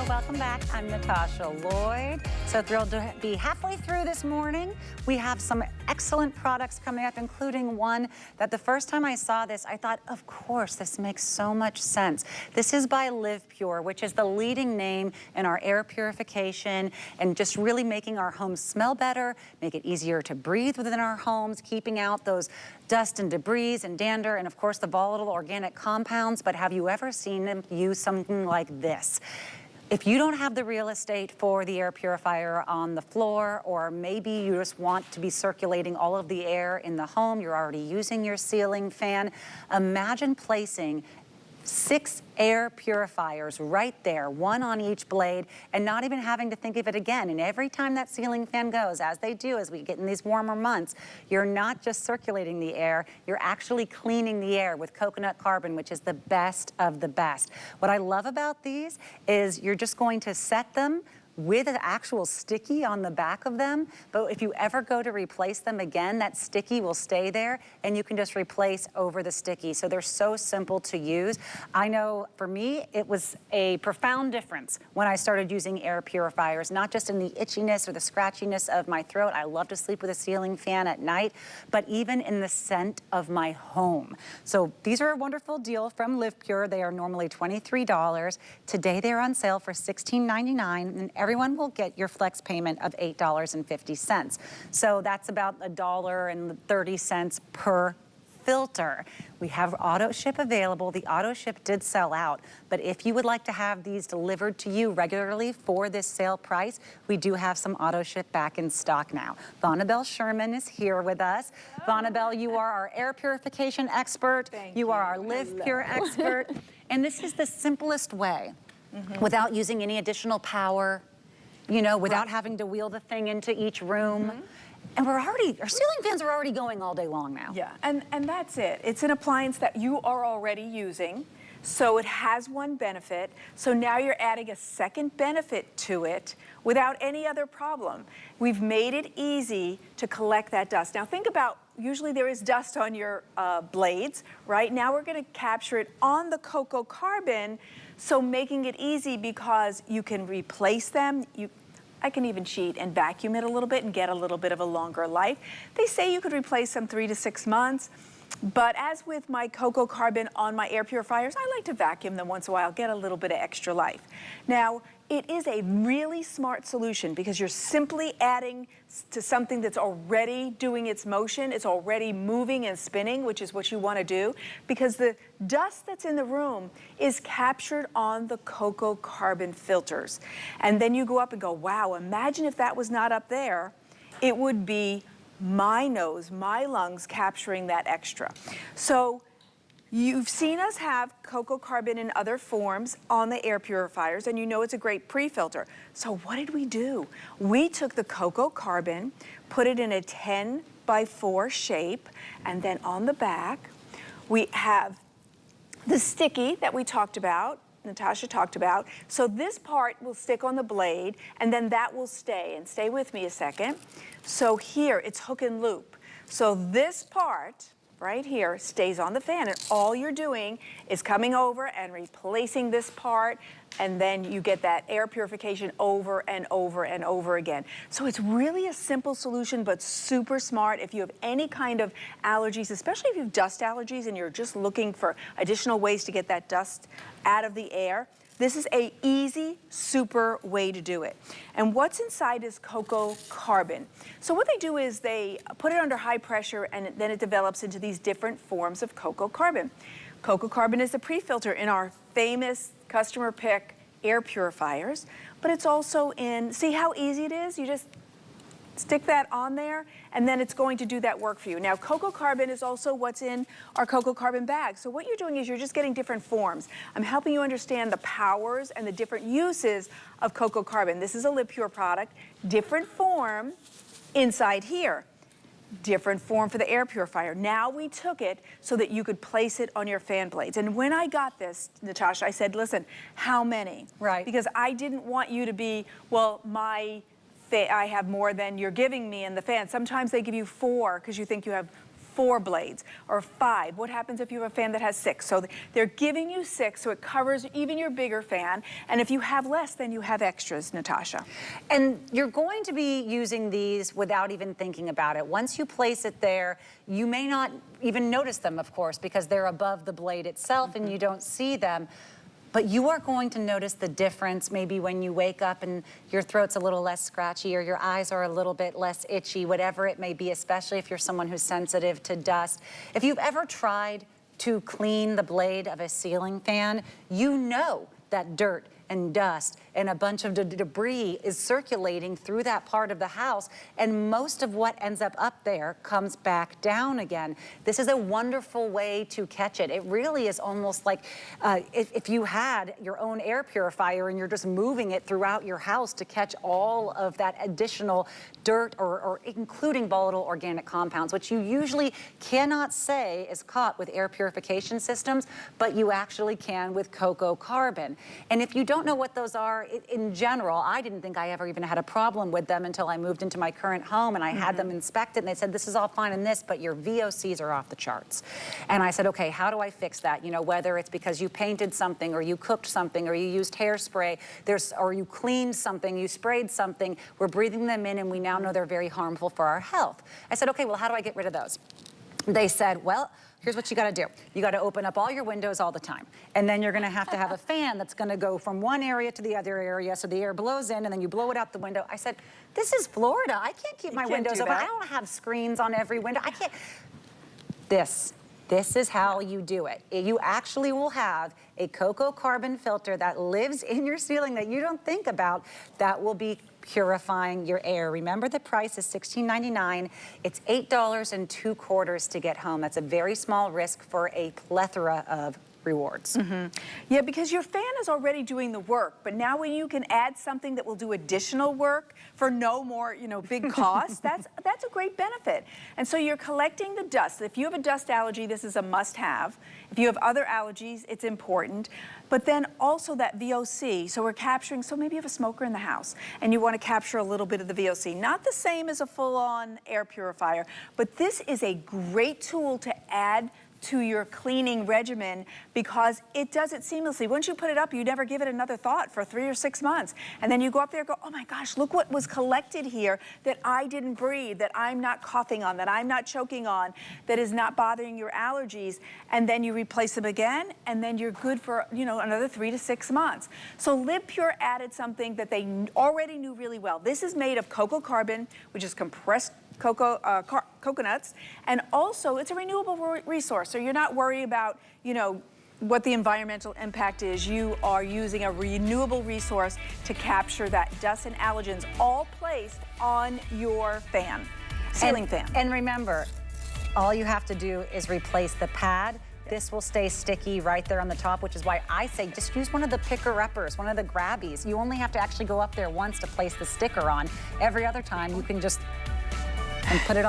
welcome back. I'm Natasha Lloyd. So thrilled to be halfway through this morning. We have some excellent products coming up, including one that the first time I saw this, I thought, of course, this makes so much sense. This is by LivePure, which is the leading name in our air purification and just really making our homes smell better, make it easier to breathe within our homes, keeping out those dust and debris and dander, and of course the volatile organic compounds. But have you ever seen them use something like this? If you don't have the real estate for the air purifier on the floor, or maybe you just want to be circulating all of the air in the home, you're already using your ceiling fan, imagine placing 6 air purifiers right there, one on each blade, and not even having to think of it again. And every time that ceiling fan goes, as they do as we get in these warmer months, you're not just circulating the air, you're actually cleaning the air with coconut carbon, which is the best of the best. What I love about these is you're just going to set them with an actual sticky on the back of them, but if you ever go to replace them again, that sticky will stay there and you can just replace over the sticky. So they're so simple to use. I know for me, it was a profound difference when I started using air purifiers, not just in the itchiness or the scratchiness of my throat. I love to sleep with a ceiling fan at night, but even in the scent of my home. So these are a wonderful deal from LivePure. They are normally $23. Today they're on sale for $16.99, and everyone will get your flex payment of $8.50. So that's about $1.30 per filter. We have auto ship available. The auto ship did sell out, but if you would like to have these delivered to you regularly for this sale price, we do have some auto ship back in stock now. Vonabelle Sherman is here with us. Vonabelle, you are our air purification expert. Thank you are our LivePure expert. And this is the simplest way, without using any additional power, you know, without having to wheel the thing into each room. And our ceiling fans are already going all day long now. Yeah, and that's it. It's an appliance that you are already using, so it has one benefit. So now you're adding a second benefit to it without any other problem. We've made it easy to collect that dust. Now think about, usually there is dust on your blades, right? Now we're gonna capture it on the cocoa carbon, so making it easy because you can replace them. I can even cheat and vacuum it a little bit and get a little bit of a longer life. They say you could replace them 3 to 6 months, but as with my cocoa carbon on my air purifiers, I like to vacuum them once in a while, get a little bit of extra life. Now, it is a really smart solution because you're simply adding to something that's already doing its motion. It's already moving and spinning, which is what you want to do, because the dust that's in the room is captured on the cocoa carbon filters. And then you go up and go, wow, imagine if that was not up there. It would be my nose, my lungs capturing that extra. So you've seen us have cocoa carbon in other forms on the air purifiers, and you know it's a great pre-filter. So what did we do? We took the cocoa carbon, put it in a 10 by 4 shape, and then on the back, we have the sticky that we talked about, Natasha talked about. So this part will stick on the blade, and then that will stay. And stay with me a second. So here, it's hook and loop. So this part right here stays on the fan, and all you're doing is coming over and replacing this part, and then you get that air purification over and over and over again. So it's really a simple solution, but super smart if you have any kind of allergies, especially if you have dust allergies and you're just looking for additional ways to get that dust out of the air. This is a easy, super way to do it. And what's inside is cocoa carbon. So what they do is they put it under high pressure, and then it develops into these different forms of cocoa carbon. Cocoa carbon is the pre-filter in our famous customer pick air purifiers, but it's also in, see how easy it is? You just stick that on there, and then it's going to do that work for you. Now, cocoa carbon is also what's in our cocoa carbon bag. So what you're doing is you're just getting different forms. I'm helping you understand the powers and the different uses of cocoa carbon. This is a LivePure product, different form inside here. Different form for the air purifier. Now we took it so that you could place it on your fan blades. And when I got this, Natasha, I said, listen, how many? Right. Because I didn't want you to be, well, I have more than you're giving me in the fan. Sometimes they give you 4 because you think you have 4 blades or 5? What happens if you have a fan that has 6? So they're giving you 6, so it covers even your bigger fan. And if you have less, then you have extras, Natasha. And you're going to be using these without even thinking about it. Once you place it there, you may not even notice them, of course, because they're above the blade itself and you don't see them. But you are going to notice the difference maybe when you wake up and your throat's a little less scratchy or your eyes are a little bit less itchy, whatever it may be, especially if you're someone who's sensitive to dust. If you've ever tried to clean the blade of a ceiling fan, you know that dirt and dust and a bunch of debris is circulating through that part of the house, and most of what ends up there comes back down again. This is a wonderful way to catch it. It really is almost like if you had your own air purifier and you're just moving it throughout your house to catch all of that additional dirt or including volatile organic compounds, which you usually cannot say is caught with air purification systems, but you actually can with cocoa carbon. And if you don't know what those are, in general, I didn't think I ever even had a problem with them until I moved into my current home and I had them inspected and they said, this is all fine in this, but your VOCs are off the charts. And I said, okay, how do I fix that? You know, whether it's because you painted something or you cooked something or you used hairspray, or you cleaned something, you sprayed something, we're breathing them in and we now know they're very harmful for our health. I said, okay, well, how do I get rid of those? They said, well, here's what you gotta do. You gotta open up all your windows all the time. And then you're gonna have to have a fan that's gonna go from one area to the other area so the air blows in and then you blow it out the window. I said, this is Florida. I can't keep my windows open. I don't have screens on every window. I can't. This is how you do it. You actually will have a cocoa carbon filter that lives in your ceiling that you don't think about that will be purifying your air. Remember, the price is $16.99. It's $8.25 to get home. That's a very small risk for a plethora of rewards. Yeah, because your fan is already doing the work, but now when you can add something that will do additional work for no more, you know, big cost, that's a great benefit. And so you're collecting the dust. If you have a dust allergy, this is a must-have. If you have other allergies, it's important. But then also that VOC, so we're capturing, so maybe you have a smoker in the house and you want to capture a little bit of the VOC. Not the same as a full-on air purifier, but this is a great tool to add to your cleaning regimen because it does it seamlessly. Once you put it up, you never give it another thought for 3 or 6 months. And then you go up there and go, oh my gosh, look what was collected here that I didn't breathe, that I'm not coughing on, that I'm not choking on, that is not bothering your allergies. And then you replace them again, and then you're good for, you know, another 3 to 6 months. So LivePure added something that they already knew really well. This is made of cocoa carbon, which is compressed coconuts, and also it's a renewable resource, so you're not worried about, you know, what the environmental impact is. You are using a renewable resource to capture that dust and allergens, all placed on your fan, ceiling fan. And remember, all you have to do is replace the pad. This will stay sticky right there on the top, which is why I say just use one of the picker-uppers, one of the grabbies. You only have to actually go up there once to place the sticker on. Every other time you can just put it on.